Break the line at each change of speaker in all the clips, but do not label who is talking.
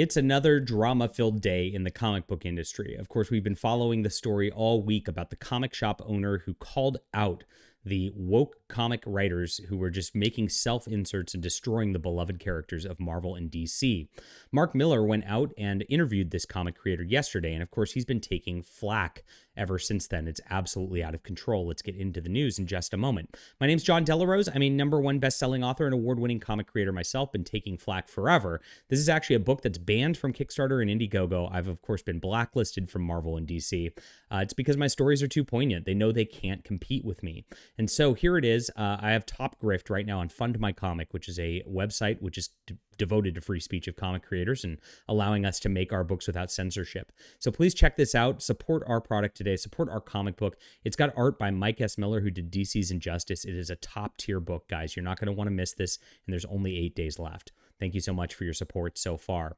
It's another drama-filled day in the comic book industry. Of course, we've been following the story all week about the comic shop owner who called out the woke comic writers who were just making self-inserts and destroying the beloved characters of Marvel and DC. Mark Millar went out and interviewed this comic creator yesterday, and of course, he's been taking flack ever since then. It's absolutely out of control. Let's get into the news in just a moment. My name's John Delarose. I'm a #1 best-selling author and award-winning comic creator myself, been taking flack forever. This is actually a book that's banned from Kickstarter and Indiegogo. I've, of course, been blacklisted from Marvel and DC. It's because my stories are too poignant. They know they can't compete with me. And so here it is. I have Top Grift right now on Fund My Comic, which is a website which is devoted to free speech of comic creators and allowing us to make our books without censorship. So please check this out. Support our product today. Support our comic book. It's got art by Mike S. Miller, who did DC's Injustice. It is a top tier book, guys. You're not going to want to miss this, and there's only 8 days left. Thank you so much for your support so far.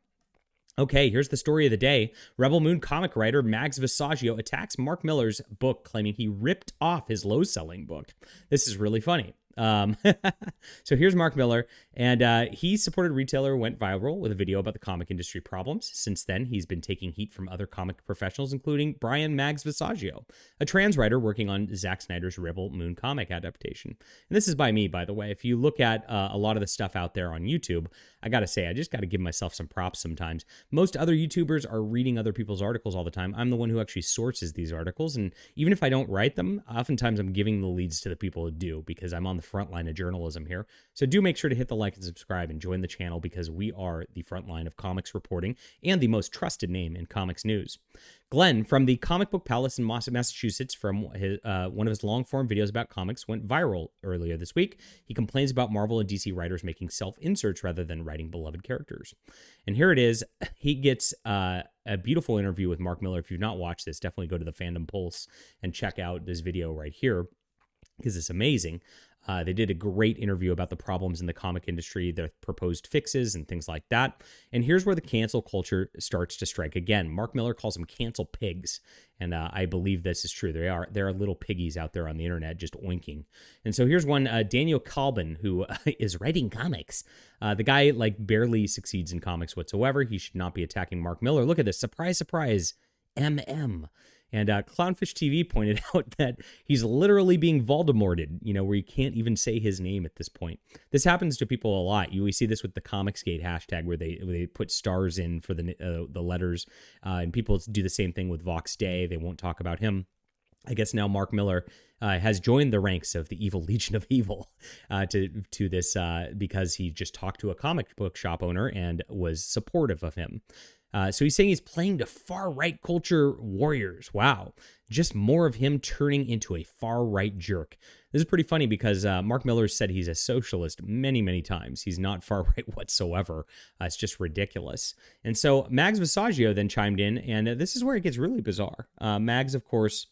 Okay, here's the story of the day. Rebel Moon comic writer Max Visaggio attacks Mark Millar's book, claiming he ripped off his low-selling book. This is really funny. So here's Mark Millar, and he supported retailer went viral with a video about the comic industry problems. Since then, he's been taking heat from other comic professionals, including Brian Mags Visaggio, a trans writer working on Zack Snyder's Rebel Moon comic adaptation. And this is by me, by the way. If you look at a lot of the stuff out there on YouTube, I gotta say, I just gotta give myself some props sometimes. Most other YouTubers are reading other people's articles all the time. I'm the one who actually sources these articles, and even if I don't write them, oftentimes I'm giving the leads to the people who do, because I'm on the front line of journalism here. So do make sure to hit the like and subscribe and join the channel, because we are the front line of comics reporting and the most trusted name in comics news. Glenn from the Comic Book Palace in Massachusetts, from his, one of his long-form videos about comics, went viral earlier this week. He complains about Marvel and DC writers making self-inserts rather than writing beloved characters. And here it is. He gets a beautiful interview with Mark Millar. If you've not watched this, definitely go to the Fandom Pulse and check out this video right here, because it's amazing. They did a great interview about the problems in the comic industry, the proposed fixes, and things like that. And here's where the cancel culture starts to strike again. Mark Millar calls them cancel pigs, and I believe this is true. There are little piggies out there on the internet just oinking. And so here's one, Daniel Kalbin, who is writing comics. The guy barely succeeds in comics whatsoever. He should not be attacking Mark Millar. Look at this. Surprise, surprise. MM. And Clownfish TV pointed out that he's literally being Voldemorted, where you can't even say his name at this point. This happens to people a lot. We see this with the Comicsgate hashtag, where they put stars in for the letters, and people do the same thing with Vox Day. They won't talk about him. I guess now Mark Millar has joined the ranks of the evil Legion of Evil to this because he just talked to a comic book shop owner and was supportive of him. So he's saying he's playing to far-right culture warriors. Wow. Just more of him turning into a far-right jerk. This is pretty funny because Mark Millar said he's a socialist many, many times. He's not far-right whatsoever. It's just ridiculous. And so Mags Visaggio then chimed in, and this is where it gets really bizarre. Mags, of course,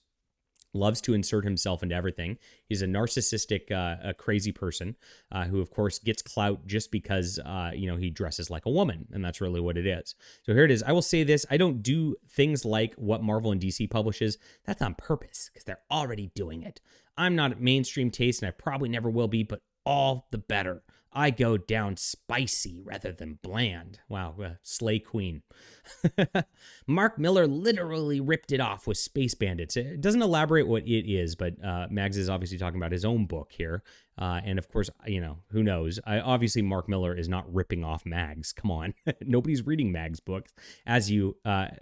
loves to insert himself into everything. He's a narcissistic, a crazy person who, of course, gets clout just because, he dresses like a woman. And that's really what it is. So here it is. I will say this. I don't do things like what Marvel and DC publishes. That's on purpose because they're already doing it. I'm not at mainstream taste, and I probably never will be, but all the better. I go down spicy rather than bland. Wow, slay queen. Mark Millar literally ripped it off with Space Bandits. It doesn't elaborate what it is, but Mags is obviously talking about his own book here. And of course, who knows? Obviously, Mark Millar is not ripping off Mags. Come on. Nobody's reading Mags' books. As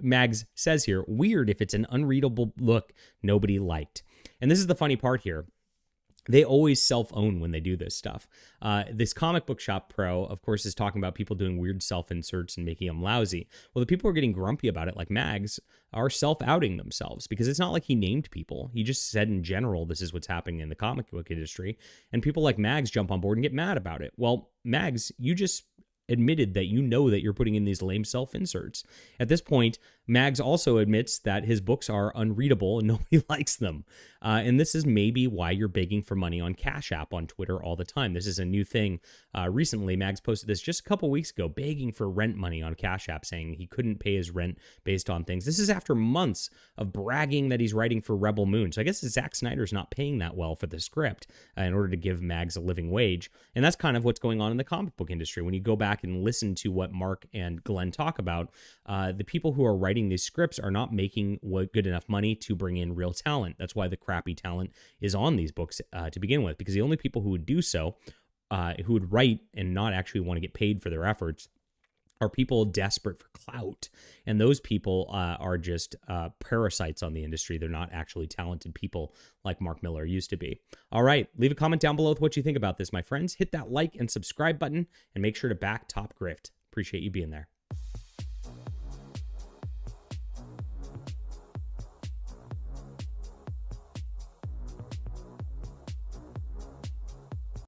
Mags says here, weird if it's an unreadable book nobody liked. And this is the funny part here. They always self-own when they do this stuff. This comic book shop pro, of course, is talking about people doing weird self-inserts and making them lousy. Well, the people who are getting grumpy about it, like Mags, are self-outing themselves, because it's not like he named people. He just said in general, this is what's happening in the comic book industry. And people like Mags jump on board and get mad about it. Well, Mags, you just admitted that that you're putting in these lame self-inserts. At this point, Mags also admits that his books are unreadable and nobody likes them. And this is maybe why you're begging for money on Cash App on Twitter all the time. This is a new thing. Recently, Mags posted this just a couple weeks ago, begging for rent money on Cash App, saying he couldn't pay his rent based on things. This is after months of bragging that he's writing for Rebel Moon. So I guess Zack Snyder's not paying that well for the script in order to give Mags a living wage. And that's kind of what's going on in the comic book industry. When you go back and listen to what Mark and Glenn talk about, the people who are writing these scripts are not making good enough money to bring in real talent. That's why the crappy talent is on these books to begin with, because the only people who would do so, who would write and not actually want to get paid for their efforts, are people desperate for clout. And those people are just parasites on the industry. They're not actually talented people like Mark Millar used to be. All right, leave a comment down below with what you think about this, my friends. Hit that like and subscribe button and make sure to back Top Grift. Appreciate you being there.